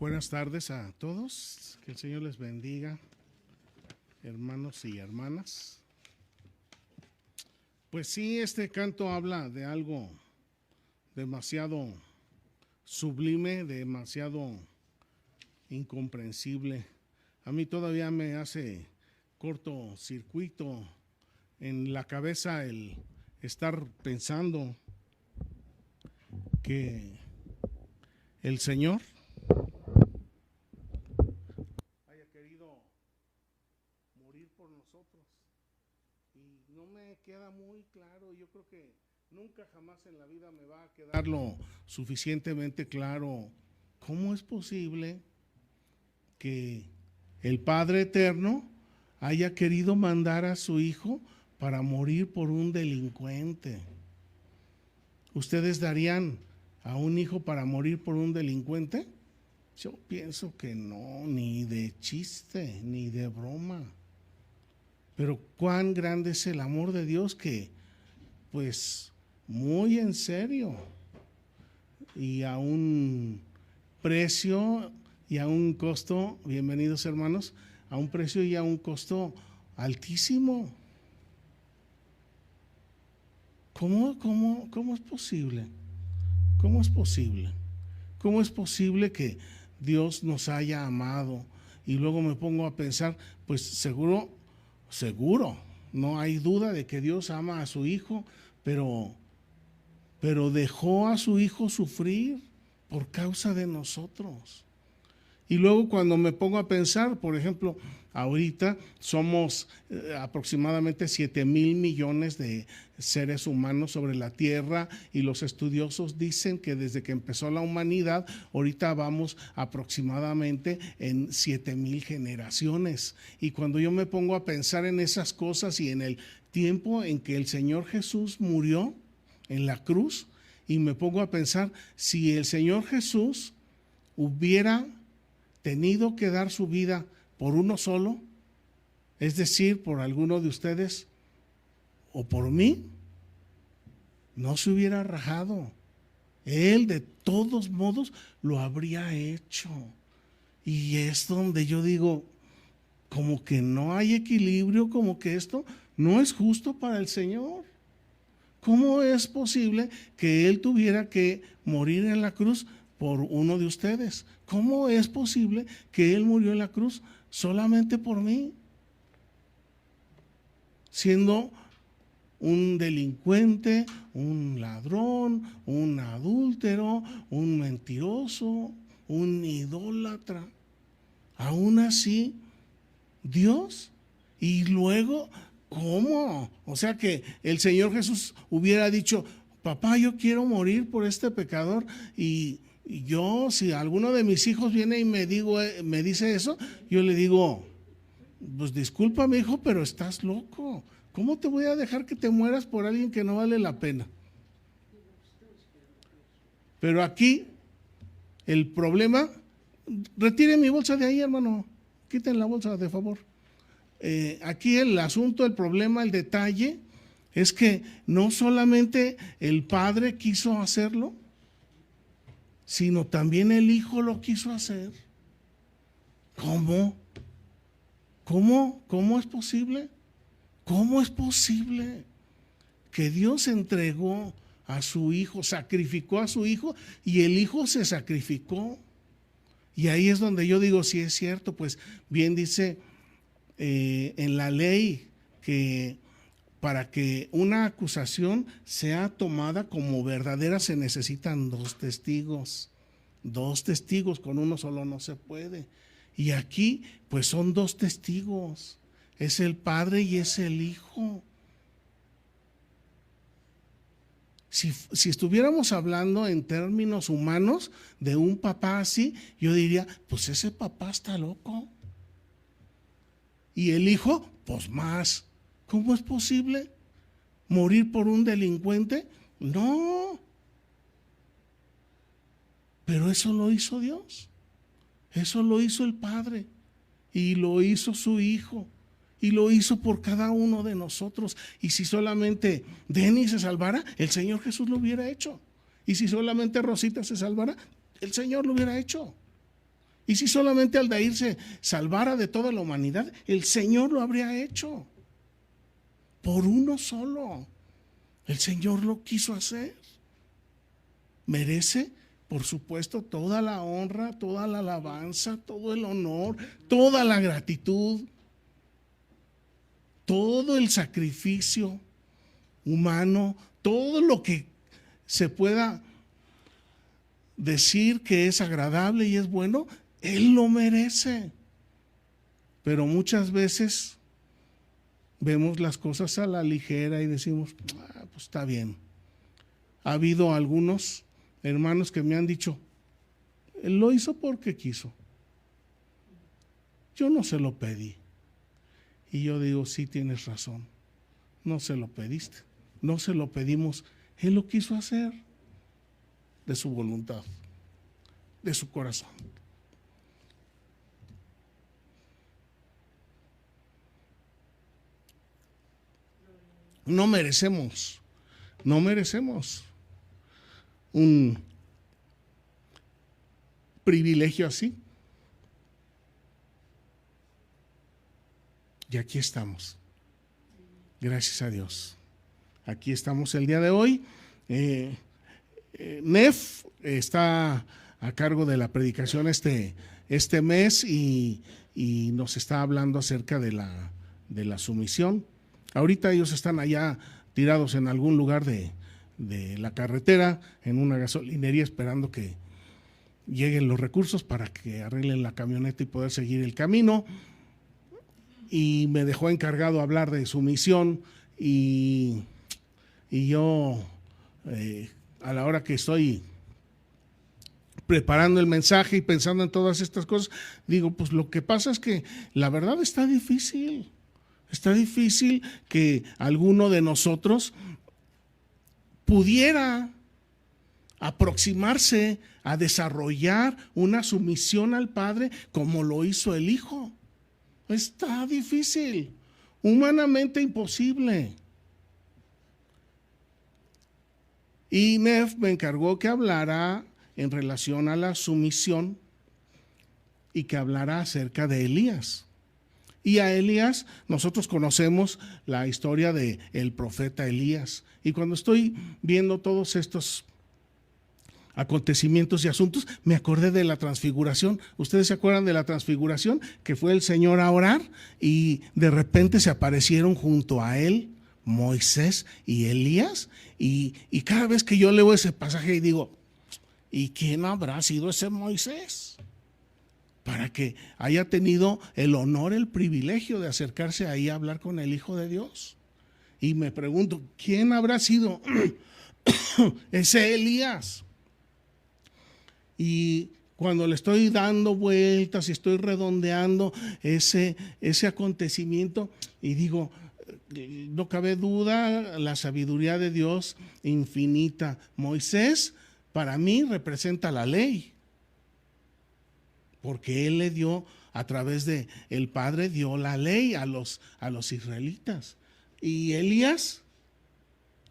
Buenas tardes a todos, que el Señor les bendiga, hermanos y hermanas. Pues sí, este canto habla de algo demasiado sublime, demasiado incomprensible. A mí todavía me hace cortocircuito en la cabeza el estar pensando que el Señor haya querido morir por nosotros, y no me queda muy claro. Yo creo que nunca jamás en la vida me va a quedar lo suficientemente claro cómo es posible que el Padre Eterno haya querido mandar a su Hijo para morir por un delincuente. ¿Ustedes darían a un hijo para morir por un delincuente? Yo pienso que no, ni de chiste, ni de broma. Pero cuán grande es el amor de Dios que, pues, muy en serio, y a un precio y a un costo, bienvenidos hermanos, a un precio y a un costo altísimo. ¿Cómo es posible? ¿Cómo es posible? ¿Cómo es posible que Dios nos haya amado? Y luego me pongo a pensar, pues seguro, no hay duda de que Dios ama a su Hijo, pero dejó a su Hijo sufrir por causa de nosotros. Y luego cuando me pongo a pensar, por ejemplo, ahorita somos aproximadamente 7,000 millones de seres humanos sobre la tierra, y los estudiosos dicen que desde que empezó la humanidad, ahorita vamos aproximadamente en 7,000 generaciones. Y cuando yo me pongo a pensar en esas cosas y en el tiempo en que el Señor Jesús murió en la cruz, y me pongo a pensar, si el Señor Jesús hubiera tenido que dar su vida por uno solo, es decir, por alguno de ustedes o por mí, no se hubiera rajado. Él de todos modos lo habría hecho. Y es donde yo digo, como que no hay equilibrio, como que esto no es justo para el Señor. ¿Cómo es posible que Él tuviera que morir en la cruz por uno de ustedes? ¿Cómo es posible que Él murió en la cruz solamente por mí? Siendo un delincuente, un ladrón, un adúltero, un mentiroso, un idólatra. Aún así, Dios. Y luego, ¿cómo? O sea que el Señor Jesús hubiera dicho, papá, yo quiero morir por este pecador, y yo, si alguno de mis hijos viene y me dice eso, yo le digo, pues discúlpame, hijo, pero estás loco. ¿Cómo te voy a dejar que te mueras por alguien que no vale la pena? Pero aquí el problema, retire mi bolsa de ahí, hermano, quiten la bolsa, de favor. Aquí el asunto, el problema, el detalle es que no solamente el Padre quiso hacerlo, sino también el Hijo lo quiso hacer. ¿Cómo? ¿Cómo es posible? ¿Cómo es posible que Dios entregó a su Hijo, sacrificó a su Hijo, y el Hijo se sacrificó? Y ahí es donde yo digo, si es cierto, pues bien dice en la ley que para que una acusación sea tomada como verdadera se necesitan 2 testigos. 2 testigos, con uno solo no se puede. Y aquí pues son 2 testigos, es el Padre y es el Hijo. Si estuviéramos hablando en términos humanos de un papá así, yo diría, pues ese papá está loco. Y el Hijo, pues más. ¿Cómo es posible morir por un delincuente? No. Pero eso lo hizo Dios. Eso lo hizo el Padre. Y lo hizo su Hijo. Y lo hizo por cada uno de nosotros. Y si solamente Denis se salvara, el Señor Jesús lo hubiera hecho. Y si solamente Rosita se salvara, el Señor lo hubiera hecho. Y si solamente Aldair se salvara de toda la humanidad, el Señor lo habría hecho. Por uno solo. El Señor lo quiso hacer. Merece, por supuesto, toda la honra, toda la alabanza, todo el honor, toda la gratitud, todo el sacrificio humano, todo lo que se pueda decir que es agradable y es bueno, Él lo merece. Pero muchas veces vemos las cosas a la ligera y decimos, pues está bien. Ha habido algunos hermanos que me han dicho, Él lo hizo porque quiso. Yo no se lo pedí. Y yo digo, sí, tienes razón. No se lo pediste. No se lo pedimos. Él lo quiso hacer de su voluntad, de su corazón. No merecemos un privilegio así. Y aquí estamos. Gracias a Dios. Aquí estamos el día de hoy. Nef está a cargo de la predicación este mes y nos está hablando acerca de la sumisión. Ahorita ellos están allá tirados en algún lugar de la carretera, en una gasolinería, esperando que lleguen los recursos para que arreglen la camioneta y poder seguir el camino. Y me dejó encargado hablar de sumisión y yo a la hora que estoy preparando el mensaje y pensando en todas estas cosas, digo, pues lo que pasa es que la verdad está difícil que alguno de nosotros pudiera aproximarse a desarrollar una sumisión al Padre como lo hizo el Hijo. Está difícil, humanamente imposible. Y Nef me encargó que hablara en relación a la sumisión y que hablara acerca de Elías. Y a Elías, nosotros conocemos la historia del profeta Elías. Y cuando estoy viendo todos estos acontecimientos y asuntos, me acordé de la transfiguración. ¿Ustedes se acuerdan de la transfiguración? Que fue el Señor a orar y de repente se aparecieron junto a él Moisés y Elías. Y cada vez que yo leo ese pasaje digo, ¿y quién habrá sido ese Moisés? Para que haya tenido el honor, el privilegio de acercarse ahí a hablar con el Hijo de Dios. Y me pregunto, ¿quién habrá sido ese Elías? Y cuando le estoy dando vueltas y estoy redondeando ese acontecimiento y digo, no cabe duda, la sabiduría de Dios infinita. Moisés para mí representa la ley, porque él le dio, a través de el Padre, dio la ley a los israelitas. Y Elías,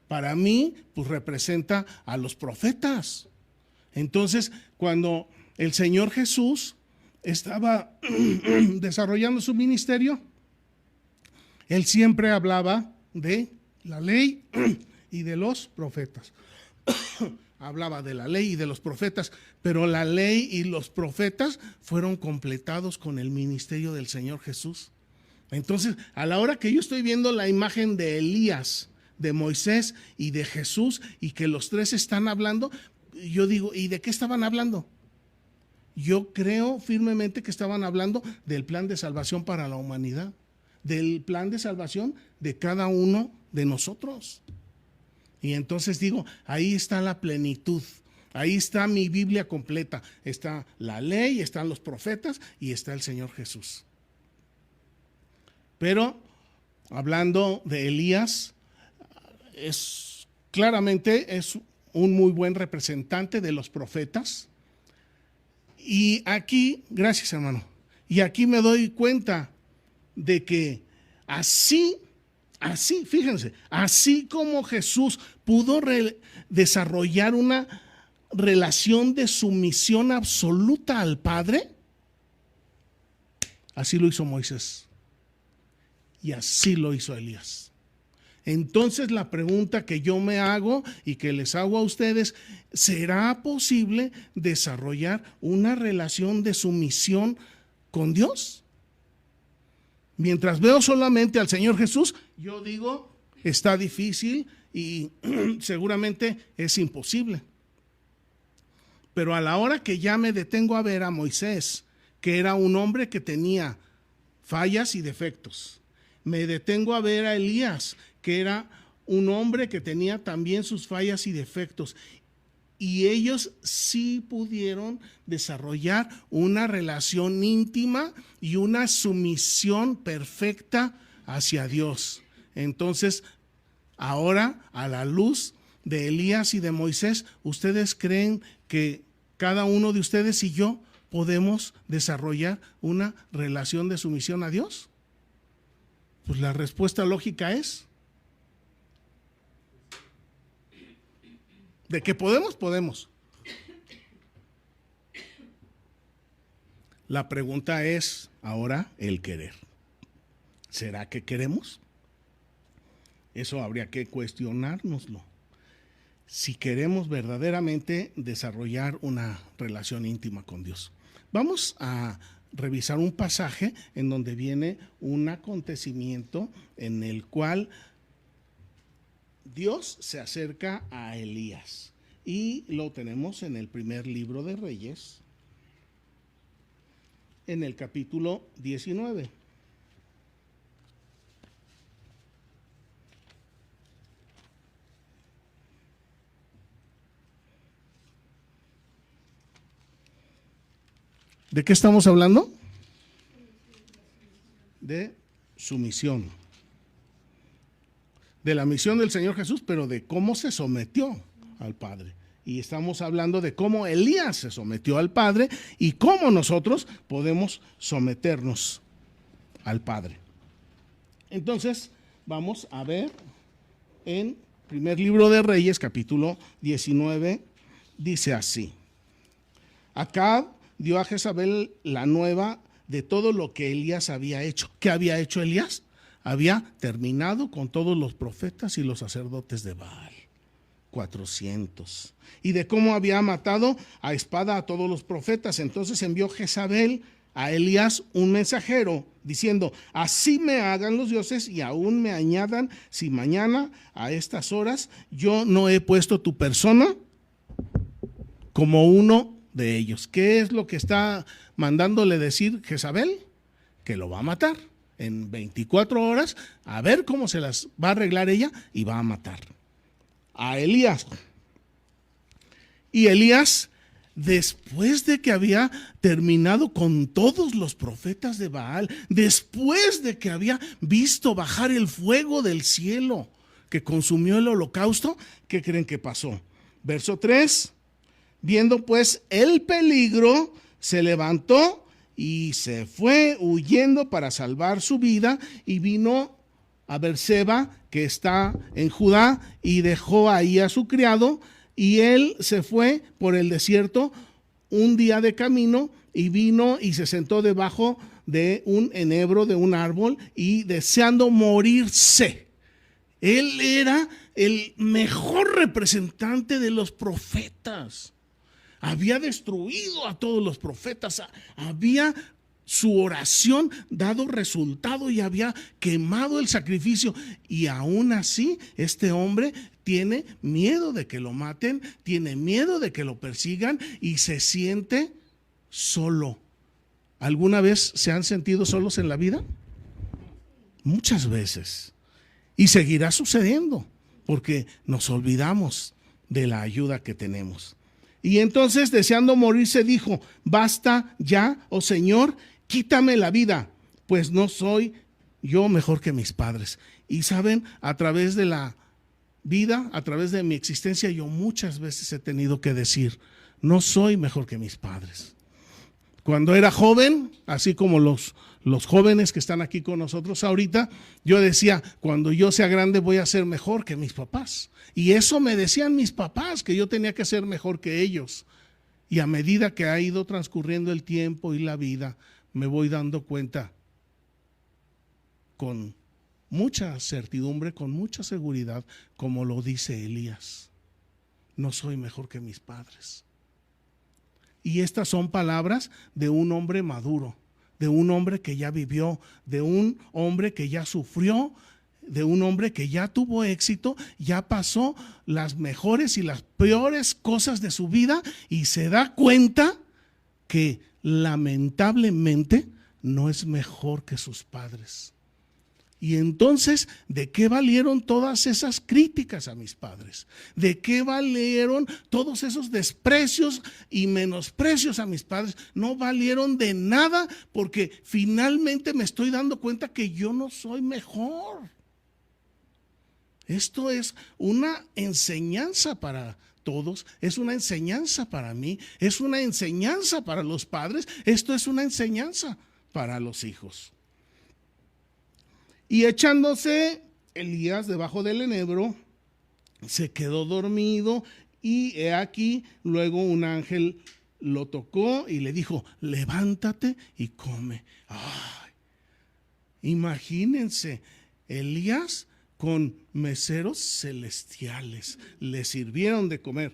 para mí, pues representa a los profetas. Entonces, cuando el Señor Jesús estaba desarrollando su ministerio, Él siempre hablaba de la ley y de los profetas. Hablaba de la ley y de los profetas, pero la ley y los profetas fueron completados con el ministerio del Señor Jesús. Entonces, a la hora que yo estoy viendo la imagen de Elías, de Moisés y de Jesús, y que los tres están hablando, yo digo, ¿y de qué estaban hablando? Yo creo firmemente que estaban hablando del plan de salvación para la humanidad, del plan de salvación de cada uno de nosotros. Y entonces digo, ahí está la plenitud, ahí está mi Biblia completa, está la ley, están los profetas y está el Señor Jesús. Pero hablando de Elías, claramente es un muy buen representante de los profetas. Y aquí, gracias hermano, y aquí me doy cuenta de que así, fíjense, así como Jesús pudo desarrollar una relación de sumisión absoluta al Padre, Así lo hizo Moisés. Y así lo hizo Elías. Entonces la pregunta que yo me hago y que les hago a ustedes, ¿será posible desarrollar una relación de sumisión con Dios? Mientras veo solamente al Señor Jesús, yo digo, está difícil y seguramente es imposible. Pero a la hora que ya me detengo a ver a Moisés, que era un hombre que tenía fallas y defectos, me detengo a ver a Elías, que era un hombre que tenía también sus fallas y defectos, y ellos sí pudieron desarrollar una relación íntima y una sumisión perfecta hacia Dios. Entonces, ahora, a la luz de Elías y de Moisés, ¿ustedes creen que cada uno de ustedes y yo podemos desarrollar una relación de sumisión a Dios? Pues la respuesta lógica es de que podemos, podemos. La pregunta es ahora el querer. ¿Será que queremos? Eso habría que cuestionárnoslo. Si queremos verdaderamente desarrollar una relación íntima con Dios. Vamos a revisar un pasaje en donde viene un acontecimiento en el cual Dios se acerca a Elías y lo tenemos en el primer libro de Reyes, en el capítulo 19. ¿De qué estamos hablando? De sumisión. De la misión del Señor Jesús, pero de cómo se sometió al Padre. Y estamos hablando de cómo Elías se sometió al Padre y cómo nosotros podemos someternos al Padre. Entonces, vamos a ver en primer libro de Reyes, capítulo 19, dice así. Acab dio a Jezabel la nueva de todo lo que Elías había hecho. ¿Qué había hecho Elías? Había terminado con todos los profetas y los sacerdotes de Baal, 400. Y de cómo había matado a espada a todos los profetas. Entonces envió Jezabel a Elías un mensajero diciendo: así me hagan los dioses y aún me añadan, si mañana a estas horas yo no he puesto tu persona como uno de ellos. ¿Qué es lo que está mandándole decir Jezabel? Que lo va a matar en 24 horas, a ver cómo se las va a arreglar ella, y va a matar a Elías. Y Elías, después de que había terminado con todos los profetas de Baal, después de que había visto bajar el fuego del cielo que consumió el holocausto, ¿qué creen que pasó? Verso 3, viendo pues el peligro, se levantó y se fue huyendo para salvar su vida, y vino a Berseba, que está en Judá, y dejó ahí a su criado, y él se fue por el desierto un día de camino, y vino y se sentó debajo de un enebro de un árbol, y deseando morirse. Él era el mejor representante de los profetas. Había destruido a todos los profetas, había su oración dado resultado y había quemado el sacrificio. Y aún así, este hombre tiene miedo de que lo maten, tiene miedo de que lo persigan y se siente solo. ¿Alguna vez se han sentido solos en la vida? Muchas veces. Y seguirá sucediendo porque nos olvidamos de la ayuda que tenemos. Y entonces, deseando morirse, dijo: basta ya, oh Señor, quítame la vida, pues no soy yo mejor que mis padres. Y saben, a través de la vida, a través de mi existencia, yo muchas veces he tenido que decir: no soy mejor que mis padres. Cuando era joven, así como los jóvenes que están aquí con nosotros ahorita, yo decía: cuando yo sea grande voy a ser mejor que mis papás. Y eso me decían mis papás, que yo tenía que ser mejor que ellos. Y a medida que ha ido transcurriendo el tiempo y la vida, me voy dando cuenta con mucha certidumbre, con mucha seguridad, como lo dice Elías: no soy mejor que mis padres. Y estas son palabras de un hombre maduro, de un hombre que ya vivió, de un hombre que ya sufrió, de un hombre que ya tuvo éxito, ya pasó las mejores y las peores cosas de su vida y se da cuenta que lamentablemente no es mejor que sus padres. Y entonces, ¿de qué valieron todas esas críticas a mis padres? ¿De qué valieron todos esos desprecios y menosprecios a mis padres? No valieron de nada, porque finalmente me estoy dando cuenta que yo no soy mejor. Esto es una enseñanza para todos, es una enseñanza para mí, es una enseñanza para los padres, esto es una enseñanza para los hijos. Y echándose Elías debajo del enebro, se quedó dormido, y he aquí, luego un ángel lo tocó y le dijo: levántate y come. Ay, imagínense, Elías con meseros celestiales le sirvieron de comer.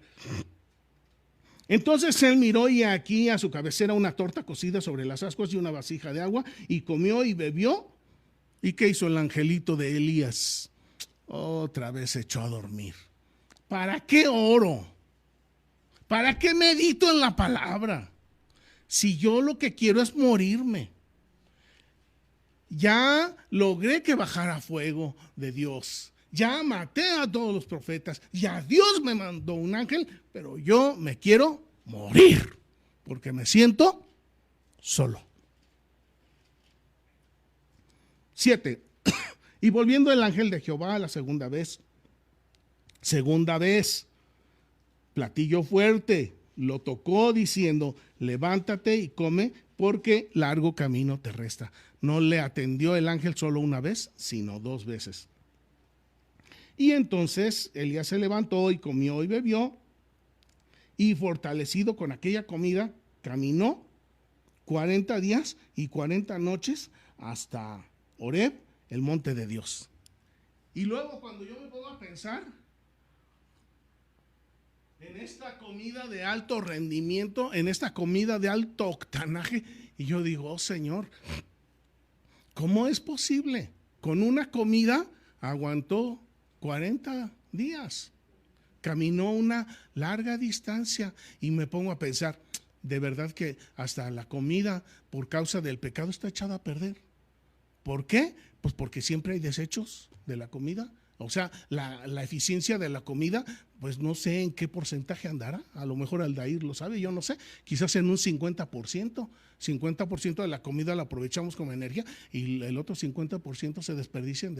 Entonces él miró, y aquí a su cabecera una torta cocida sobre las ascuas y una vasija de agua, y comió y bebió. ¿Y qué hizo el angelito de Elías? Otra vez se echó a dormir. ¿Para qué oro? ¿Para qué medito en la palabra? Si yo lo que quiero es morirme. Ya logré que bajara fuego de Dios. Ya maté a todos los profetas. Ya Dios me mandó un ángel, pero yo me quiero morir porque me siento solo. 7. Y volviendo el ángel de Jehová la segunda vez, platillo fuerte, lo tocó diciendo: levántate y come, porque largo camino te resta. No le atendió el ángel solo una vez, sino 2 veces. Y entonces Elías se levantó y comió y bebió, y fortalecido con aquella comida, caminó 40 días y 40 noches hasta Horeb, el monte de Dios. Y luego, cuando yo me pongo a pensar en esta comida de alto rendimiento, en esta comida de alto octanaje, y yo digo: oh Señor, ¿cómo es posible? Con una comida aguantó 40 días, caminó una larga distancia, y me pongo a pensar, de verdad que hasta la comida, por causa del pecado, está echada a perder. ¿Por qué? Pues porque siempre hay desechos de la comida. O sea, la eficiencia de la comida, pues no sé en qué porcentaje andará. A lo mejor Aldair lo sabe, yo no sé. Quizás en un 50%. 50% de la comida la aprovechamos como energía y el otro 50% se desperdicia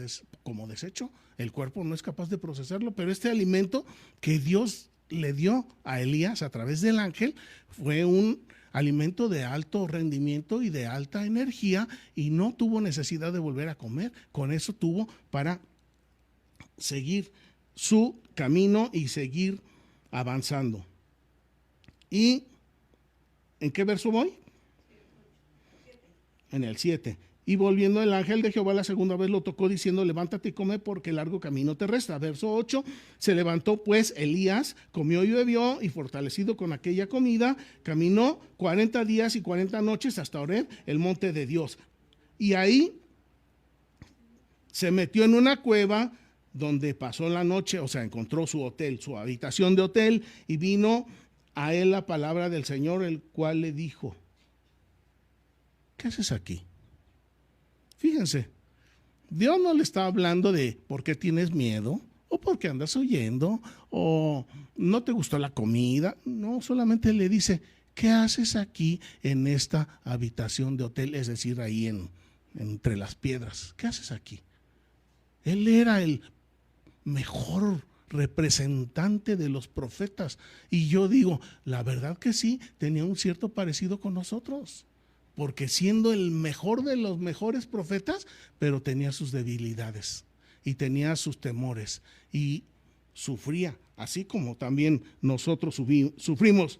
como desecho. El cuerpo no es capaz de procesarlo, pero este alimento que Dios le dio a Elías a través del ángel fue un alimento de alto rendimiento y de alta energía, y no tuvo necesidad de volver a comer. Con eso tuvo para seguir su camino y seguir avanzando. ¿Y en qué verso voy? En el 7. Y volviendo el ángel de Jehová la segunda vez lo tocó diciendo: levántate y come, porque largo camino te resta. Verso 8. Se levantó pues Elías, comió y bebió, y fortalecido con aquella comida, caminó 40 días y 40 noches hasta Horeb, el monte de Dios. Y ahí se metió en una cueva donde pasó la noche, o sea, encontró su hotel, su habitación de hotel, y vino a él la palabra del Señor, el cual le dijo: ¿qué haces aquí? Fíjense, Dios no le está hablando de por qué tienes miedo, o por qué andas huyendo, o no te gustó la comida. No, solamente le dice: ¿qué haces aquí en esta habitación de hotel? Es decir, ahí entre las piedras. ¿Qué haces aquí? Él era el mejor representante de los profetas. Y yo digo, la verdad que sí, tenía un cierto parecido con nosotros. Porque siendo el mejor de los mejores profetas, pero tenía sus debilidades y tenía sus temores y sufría, así como también nosotros sufrimos.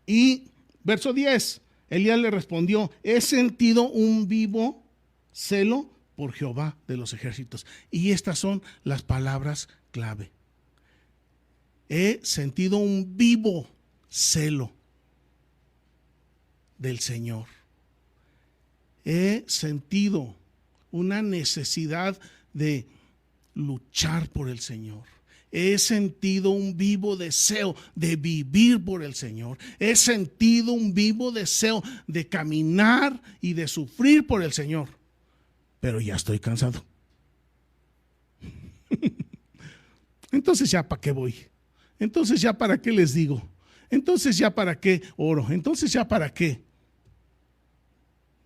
Y verso 10, Elías le respondió: he sentido un vivo celo por Jehová de los ejércitos. Y estas son las palabras clave. He sentido un vivo celo del Señor. He sentido una necesidad de luchar por el Señor. He sentido un vivo deseo de vivir por el Señor. He sentido un vivo deseo de caminar y de sufrir por el Señor. Pero ya estoy cansado. Entonces ya para qué voy. Entonces ya para qué les digo. Entonces ya para qué oro. Entonces ya para qué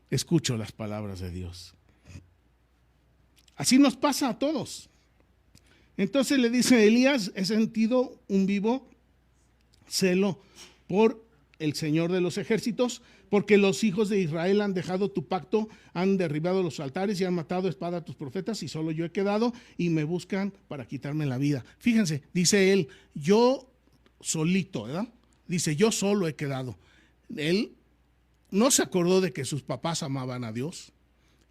escucho las palabras de Dios. Así nos pasa a todos. Entonces le dice Elías: he sentido un vivo celo por el Señor de los ejércitos, porque los hijos de Israel han dejado tu pacto, han derribado los altares y han matado a espada a tus profetas, y solo yo he quedado, y me buscan para quitarme la vida. Fíjense, dice él, yo solito, ¿verdad? Dice, yo solo he quedado. Él no se acordó de que sus papás amaban a Dios.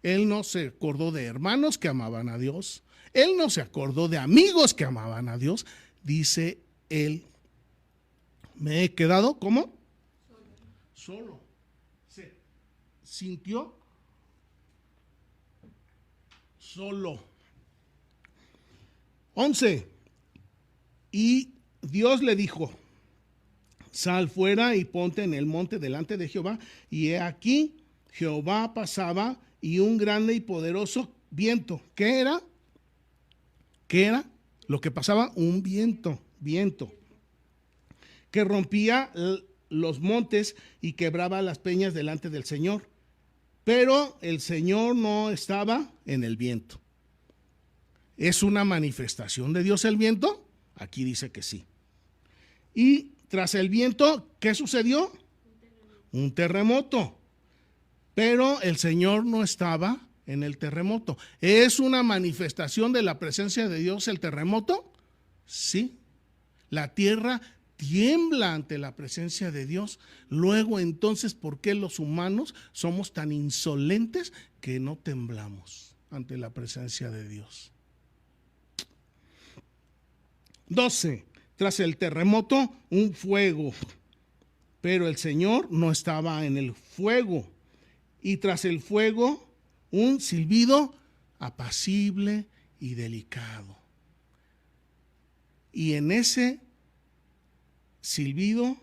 Él no se acordó de hermanos que amaban a Dios. Él no se acordó de amigos que amaban a Dios. Dice él, me he quedado, ¿cómo? Solo. Se sintió solo. 11. Y Dios le dijo: sal fuera y ponte en el monte delante de Jehová. Y he aquí, Jehová pasaba, y un grande y poderoso viento. ¿Qué era? ¿Qué era? Lo que pasaba, un viento que rompía los montes y quebraba las peñas delante del Señor. Pero el Señor no estaba en el viento. ¿Es una manifestación de Dios el viento? Aquí dice que sí. Y tras el viento, ¿qué sucedió? Un terremoto. Pero el Señor no estaba en el terremoto. ¿Es una manifestación de la presencia de Dios el terremoto? Sí. La tierra tiembla ante la presencia de Dios. Luego, entonces, ¿por qué los humanos somos tan insolentes que no temblamos ante la presencia de Dios? 12. Tras el terremoto, un fuego. Pero el Señor no estaba en el fuego. Y tras el fuego, un silbido apacible y delicado. Y en ese silbido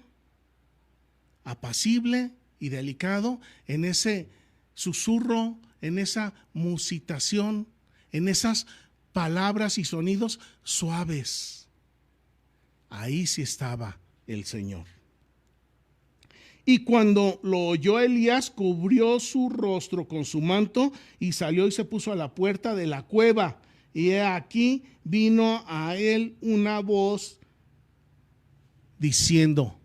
apacible y delicado, en ese susurro, en esa musitación, en esas palabras y sonidos suaves, ahí sí estaba el Señor. Y cuando lo oyó Elías, cubrió su rostro con su manto y salió y se puso a la puerta de la cueva. Y he aquí vino a él una voz diciendo: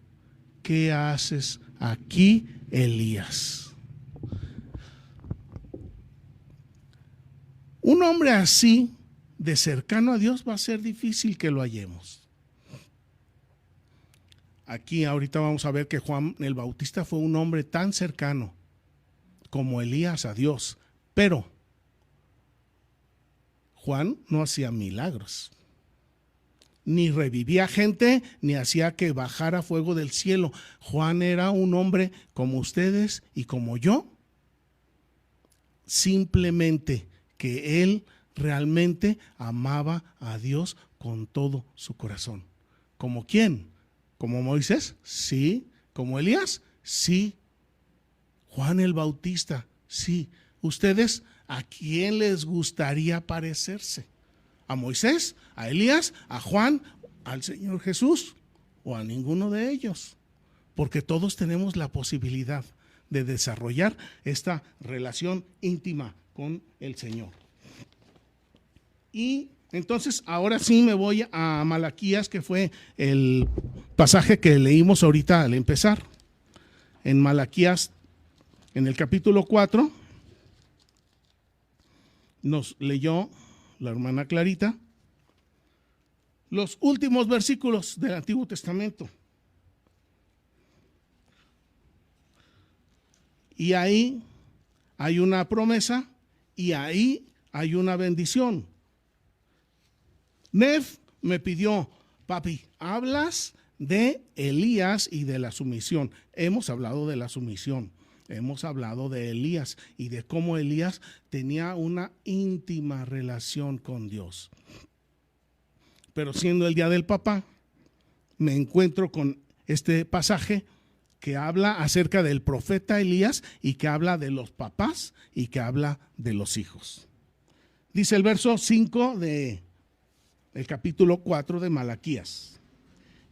¿qué haces aquí, Elías? Un hombre así, de cercano a Dios, va a ser difícil que lo hallemos. Aquí ahorita vamos a ver que Juan el Bautista fue un hombre tan cercano como Elías a Dios, pero Juan no hacía milagros, ni revivía gente, ni hacía que bajara fuego del cielo. Juan era un hombre como ustedes y como yo, simplemente que él realmente amaba a Dios con todo su corazón. ¿Como quién? ¿Como Moisés? Sí. ¿Como Elías? Sí. Juan el Bautista, sí. ¿Ustedes a quién les gustaría parecerse? ¿A Moisés? ¿A Elías? ¿A Juan? ¿Al Señor Jesús? ¿O a ninguno de ellos? Porque todos tenemos la posibilidad de desarrollar esta relación íntima con el Señor. Y entonces ahora sí me voy a Malaquías, que fue el pasaje que leímos ahorita al empezar. En Malaquías, en el capítulo 4, nos leyó la hermana Clarita los últimos versículos del Antiguo Testamento. Y ahí hay una promesa y ahí hay una bendición. Nef me pidió, papi, hablas de Elías y de la sumisión. Hemos hablado de la sumisión, hemos hablado de Elías y de cómo Elías tenía una íntima relación con Dios. Pero siendo el día del papá, me encuentro con este pasaje que habla acerca del profeta Elías y que habla de los papás y que habla de los hijos. Dice el verso 5 del capítulo 4 de Malaquías: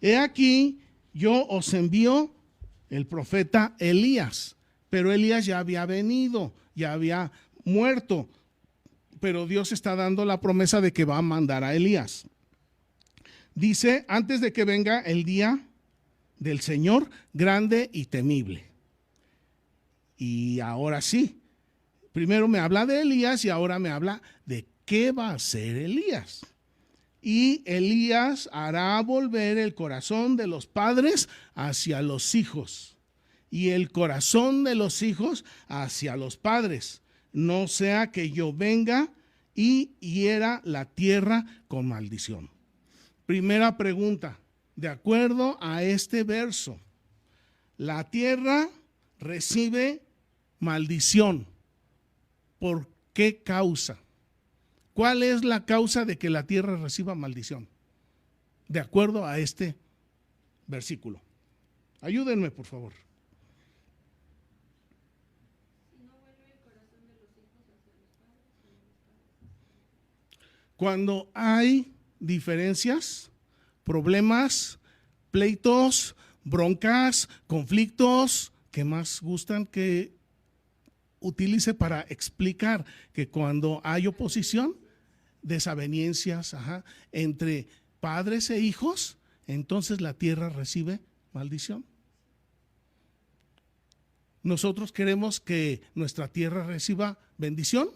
he aquí, yo os envío el profeta Elías, pero Elías ya había venido, ya había muerto, pero Dios está dando la promesa de que va a mandar a Elías. Dice, antes de que venga el día del Señor grande y temible. Y ahora sí, primero me habla de Elías y ahora me habla de qué va a hacer Elías. Y Elías hará volver el corazón de los padres hacia los hijos y el corazón de los hijos hacia los padres, no sea que yo venga y hiera la tierra con maldición. Primera pregunta, de acuerdo a este verso, la tierra recibe maldición. ¿Por qué causa? ¿Cuál es la causa de que la tierra reciba maldición? De acuerdo a este versículo. Ayúdenme, por favor. Cuando hay diferencias, problemas, pleitos, broncas, conflictos, ¿qué más gustan que utilice para explicar que cuando hay oposición, desavenencias entre padres e hijos, entonces la tierra recibe maldición? ¿Nosotros queremos que nuestra tierra reciba bendición?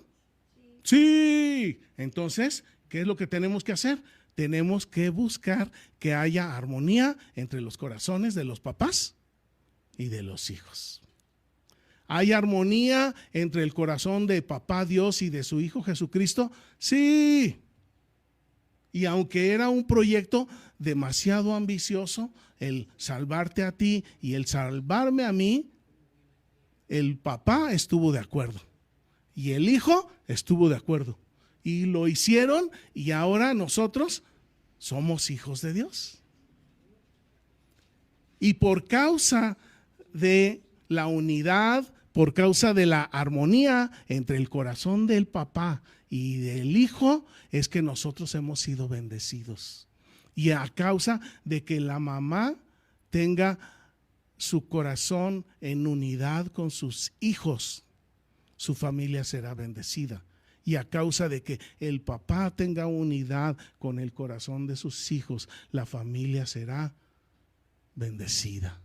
Sí. Entonces, ¿qué es lo que tenemos que hacer? Tenemos que buscar que haya armonía entre los corazones de los papás y de los hijos. ¿Hay armonía entre el corazón de papá Dios y de su Hijo Jesucristo? Sí. Y aunque era un proyecto demasiado ambicioso, el salvarte a ti y el salvarme a mí, el papá estuvo de acuerdo y el Hijo estuvo de acuerdo. Y lo hicieron y ahora nosotros somos hijos de Dios. Y por causa de la unidad, por causa de la armonía entre el corazón del papá y del hijo, es que nosotros hemos sido bendecidos. Y a causa de que la mamá tenga su corazón en unidad con sus hijos, su familia será bendecida. Y a causa de que el papá tenga unidad con el corazón de sus hijos, la familia será bendecida.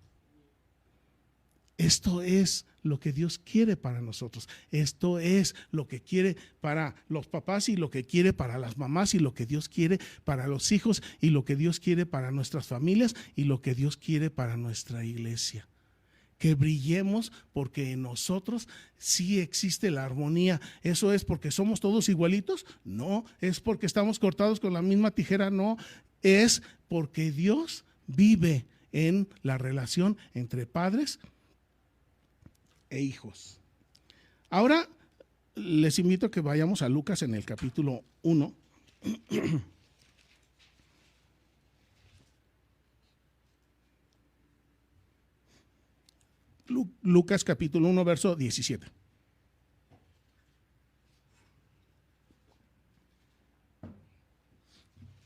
Esto es lo que Dios quiere para nosotros. Esto es lo que quiere para los papás y lo que quiere para las mamás y lo que Dios quiere para los hijos y lo que Dios quiere para nuestras familias y lo que Dios quiere para nuestra iglesia. Que brillemos porque en nosotros sí existe la armonía. ¿Eso es porque somos todos igualitos? No. ¿Es porque estamos cortados con la misma tijera? No. Es porque Dios vive en la relación entre padres e hijos. Ahora les invito a que vayamos a Lucas en el capítulo 1. Lucas capítulo 1, verso 17.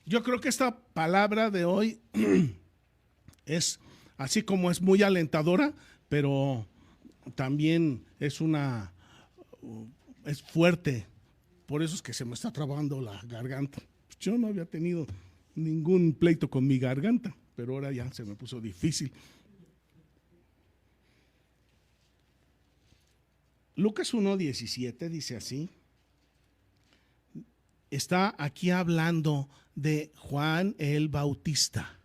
Yo creo que esta palabra de hoy es así como es muy alentadora, pero también es fuerte. Por eso es que se me está trabando la garganta. Yo no había tenido ningún pleito con mi garganta, pero ahora ya se me puso difícil. Lucas 1:17 dice así. Está aquí hablando de Juan el Bautista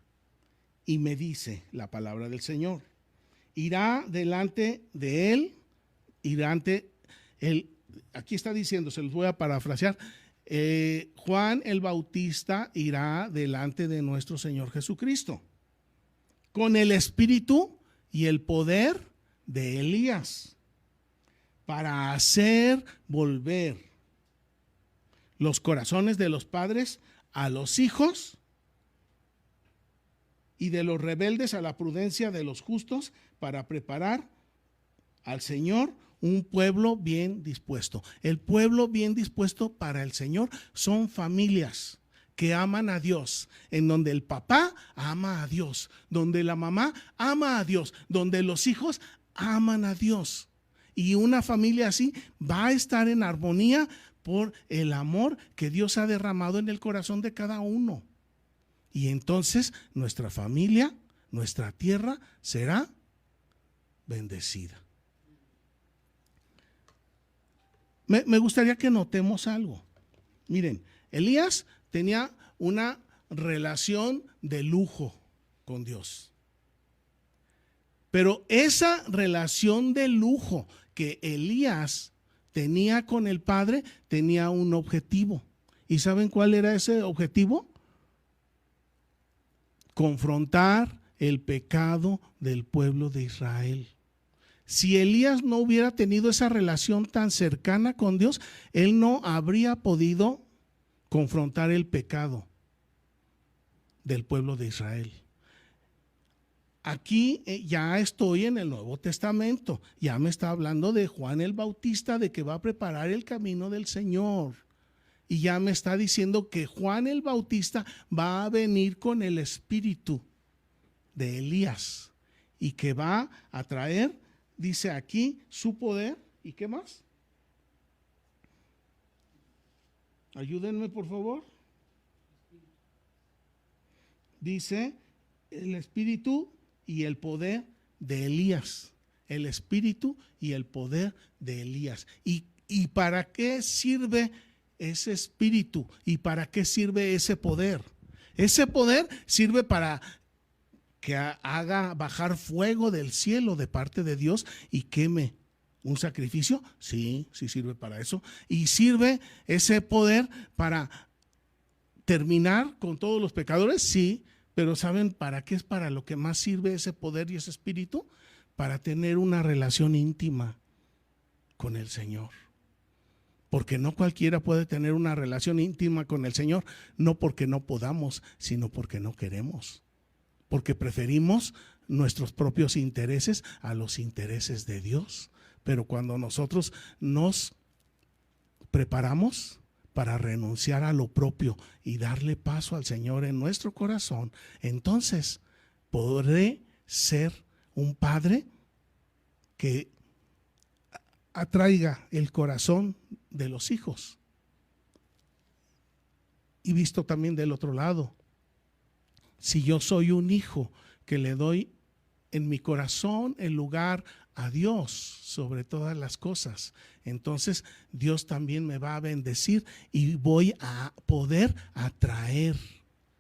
y me dice la palabra del Señor: irá delante de él irá ante el, aquí está diciendo, se los voy a parafrasear, Juan el Bautista irá delante de nuestro Señor Jesucristo con el espíritu y el poder de Elías para hacer volver los corazones de los padres a los hijos y de los rebeldes a la prudencia de los justos, para preparar al Señor un pueblo bien dispuesto. El pueblo bien dispuesto para el Señor son familias que aman a Dios, en donde el papá ama a Dios, donde la mamá ama a Dios, donde los hijos aman a Dios. Y una familia así va a estar en armonía por el amor que Dios ha derramado en el corazón de cada uno. Y entonces nuestra familia, nuestra tierra será bendecida. Me gustaría que notemos algo. Miren, Elías tenía una relación de lujo con Dios. Pero esa relación de lujo que Elías tenía con el Padre tenía un objetivo. ¿Y saben cuál era ese objetivo? Confrontar el pecado del pueblo de Israel. Si Elías no hubiera tenido esa relación tan cercana con Dios, él no habría podido confrontar el pecado del pueblo de Israel. Aquí ya estoy en el Nuevo Testamento, ya me está hablando de Juan el Bautista, de que va a preparar el camino del Señor. Y ya me está diciendo que Juan el Bautista va a venir con el espíritu de Elías y que va a traer, dice aquí, su poder. ¿Y qué más? Ayúdenme, por favor. Dice el espíritu y el poder de Elías. El espíritu y el poder de Elías. ¿Y para qué sirve ese espíritu? ¿Y para qué sirve ese poder? Ese poder sirve para que haga bajar fuego del cielo de parte de Dios y queme un sacrificio. Sí, sí sirve para eso. Y sirve ese poder para terminar con todos los pecadores. Sí, pero ¿saben para qué es para lo que más sirve ese poder y ese espíritu? Para tener una relación íntima con el Señor. Porque no cualquiera puede tener una relación íntima con el Señor, no porque no podamos, sino porque no queremos. Porque preferimos nuestros propios intereses a los intereses de Dios. Pero cuando nosotros nos preparamos para renunciar a lo propio y darle paso al Señor en nuestro corazón, entonces podré ser un padre que atraiga el corazón de los hijos. Y visto también del otro lado, si yo soy un hijo que le doy en mi corazón el lugar a Dios sobre todas las cosas, entonces Dios también me va a bendecir y voy a poder atraer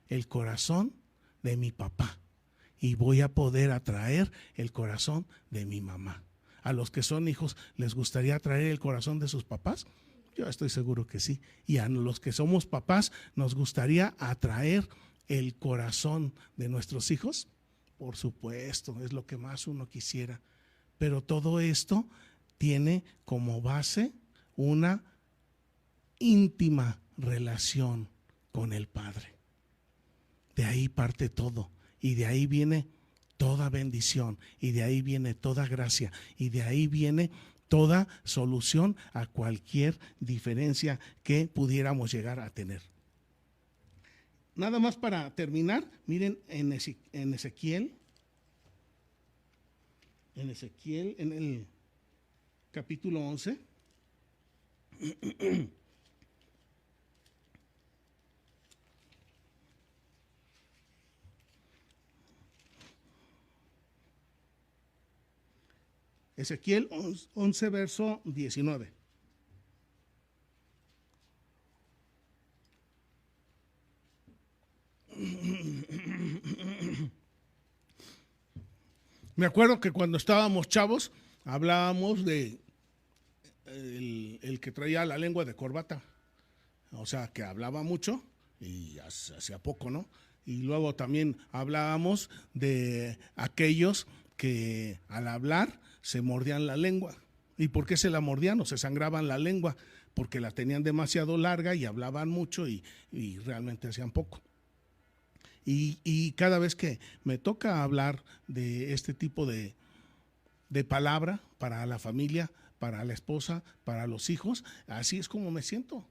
el corazón de mi papá y voy a poder atraer el corazón de mi mamá. ¿A los que son hijos les gustaría atraer el corazón de sus papás? Yo estoy seguro que sí. Y a los que somos papás nos gustaría atraer el corazón de nuestros hijos. Por supuesto, es lo que más uno quisiera. Pero todo esto tiene como base una íntima relación con el Padre. De ahí parte todo y de ahí viene toda bendición y de ahí viene toda gracia y de ahí viene toda solución a cualquier diferencia que pudiéramos llegar a tener. Nada más para terminar, miren en Ezequiel, en el capítulo 11. Ezequiel 11, verso 19. Me acuerdo que cuando estábamos chavos hablábamos de el que traía la lengua de corbata, o sea, que hablaba mucho y hacía poco, ¿no? Y luego también hablábamos de aquellos que al hablar se mordían la lengua. ¿Y por qué se la mordían o se sangraban la lengua? Porque la tenían demasiado larga y hablaban mucho y realmente hacían poco. Y cada vez que me toca hablar de este tipo de palabra para la familia, para la esposa, para los hijos, así es como me siento.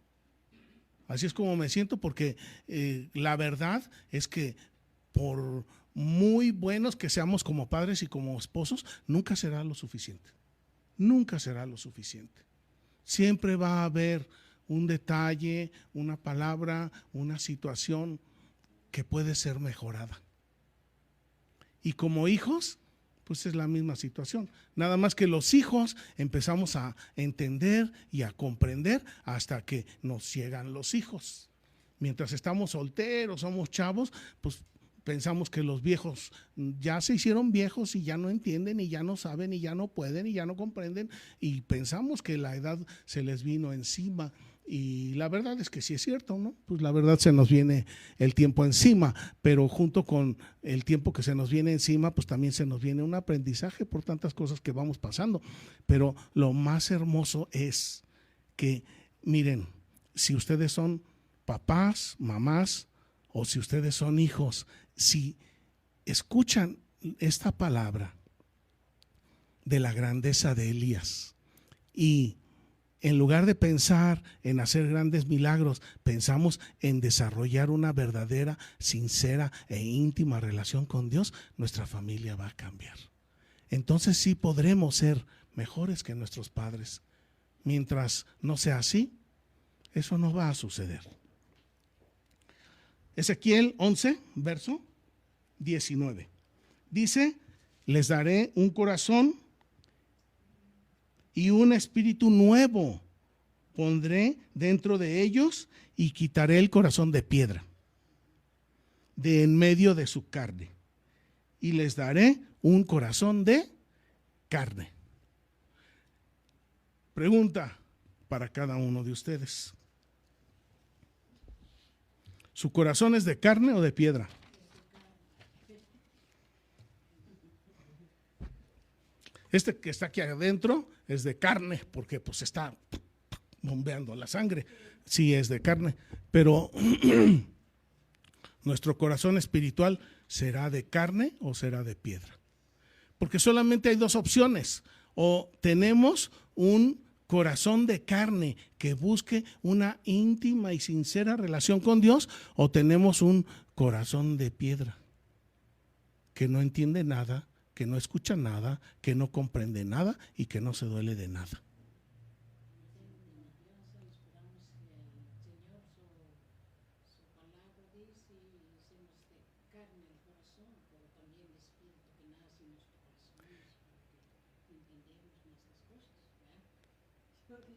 Así es como me siento, porque la verdad es que por muy buenos que seamos como padres y como esposos, nunca será lo suficiente. Nunca será lo suficiente. Siempre va a haber un detalle, una palabra, una situación que puede ser mejorada. Y como hijos, pues es la misma situación. Nada más que los hijos empezamos a entender y a comprender hasta que nos llegan los hijos. Mientras estamos solteros, somos chavos, pues pensamos que los viejos ya se hicieron viejos y ya no entienden y ya no saben y ya no pueden y ya no comprenden, y pensamos que la edad se les vino encima. Y la verdad es que sí es cierto, ¿no? Pues la verdad se nos viene el tiempo encima, pero junto con el tiempo que se nos viene encima, pues también se nos viene un aprendizaje por tantas cosas que vamos pasando. Pero lo más hermoso es que, miren, si ustedes son papás, mamás, o si ustedes son hijos, si escuchan esta palabra de la grandeza de Elías y en lugar de pensar en hacer grandes milagros, pensamos en desarrollar una verdadera, sincera e íntima relación con Dios, nuestra familia va a cambiar. Entonces sí podremos ser mejores que nuestros padres. Mientras no sea así, eso no va a suceder. Ezequiel 11, verso 19. Dice: les daré un corazón y un espíritu nuevo pondré dentro de ellos, y quitaré el corazón de piedra de en medio de su carne, y les daré un corazón de carne. Pregunta para cada uno de ustedes: ¿su corazón es de carne o de piedra? Este que está aquí adentro es de carne, porque pues está bombeando la sangre. Sí, es de carne, pero nuestro corazón espiritual, ¿será de carne o será de piedra? Porque solamente hay dos opciones: o tenemos un corazón de carne que busque una íntima y sincera relación con Dios, o tenemos un corazón de piedra que no entiende nada, que no escucha nada, que no comprende nada y que no se duele de nada.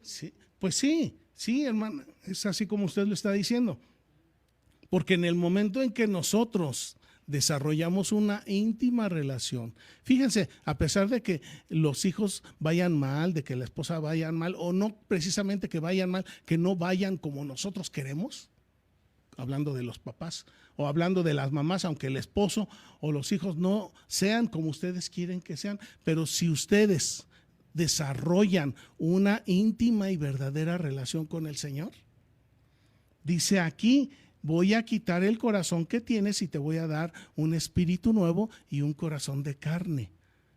Sí, pues sí, hermana, es así como usted lo está diciendo. Porque en el momento en que nosotros desarrollamos una íntima relación, fíjense, a pesar de que los hijos vayan mal, de que la esposa vaya mal, o no precisamente que vayan mal, que no vayan como nosotros queremos, hablando de los papás, o hablando de las mamás, aunque el esposo o los hijos no sean como ustedes quieren que sean, pero si ustedes desarrollan una íntima y verdadera relación con el Señor, dice aquí: voy a quitar el corazón que tienes y te voy a dar un espíritu nuevo y un corazón de carne.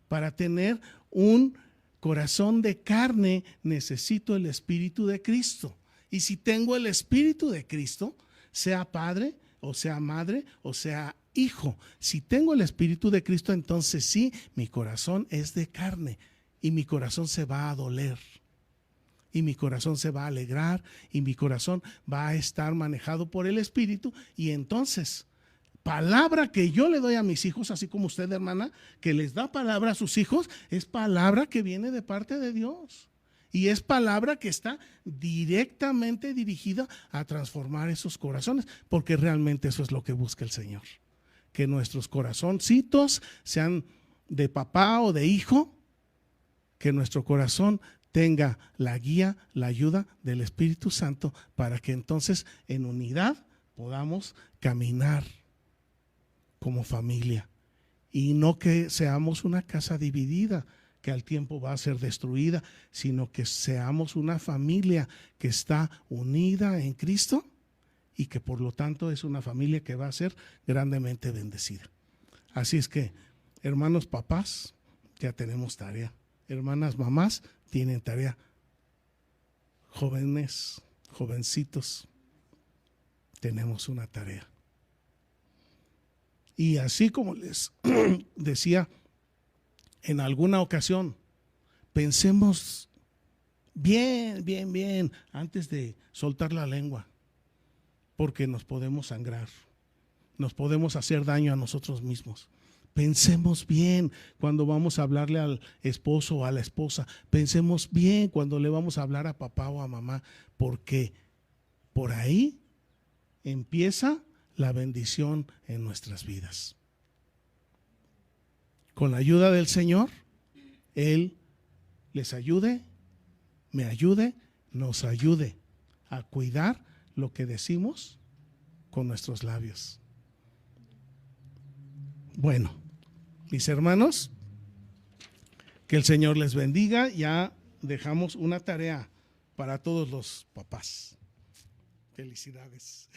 Para tener un corazón de carne necesito el Espíritu de Cristo. Y si tengo el Espíritu de Cristo, sea padre o sea madre o sea hijo, si tengo el Espíritu de Cristo, entonces sí, mi corazón es de carne y mi corazón se va a doler. Y mi corazón se va a alegrar y mi corazón va a estar manejado por el Espíritu. Y entonces, palabra que yo le doy a mis hijos, así como usted, hermana, que les da palabra a sus hijos, es palabra que viene de parte de Dios. Y es palabra que está directamente dirigida a transformar esos corazones, porque realmente eso es lo que busca el Señor. Que nuestros corazoncitos sean de papá o de hijo, que nuestro corazón tenga la guía, la ayuda del Espíritu Santo para que entonces en unidad podamos caminar como familia y no que seamos una casa dividida que al tiempo va a ser destruida, sino que seamos una familia que está unida en Cristo y que por lo tanto es una familia que va a ser grandemente bendecida. Así es que, hermanos papás, ya tenemos tarea. Hermanas mamás tienen tarea. Jóvenes, jovencitos, tenemos una tarea. Y así como les decía en alguna ocasión, pensemos bien antes de soltar la lengua, porque nos podemos sangrar, nos podemos hacer daño a nosotros mismos. Pensemos bien cuando vamos a hablarle al esposo o a la esposa. Pensemos bien cuando le vamos a hablar a papá o a mamá, porque por ahí empieza la bendición en nuestras vidas. Con la ayuda del Señor, Él les ayude, me ayude, nos ayude a cuidar lo que decimos con nuestros labios. Bueno, mis hermanos, que el Señor les bendiga. Ya dejamos una tarea para todos los papás. Felicidades.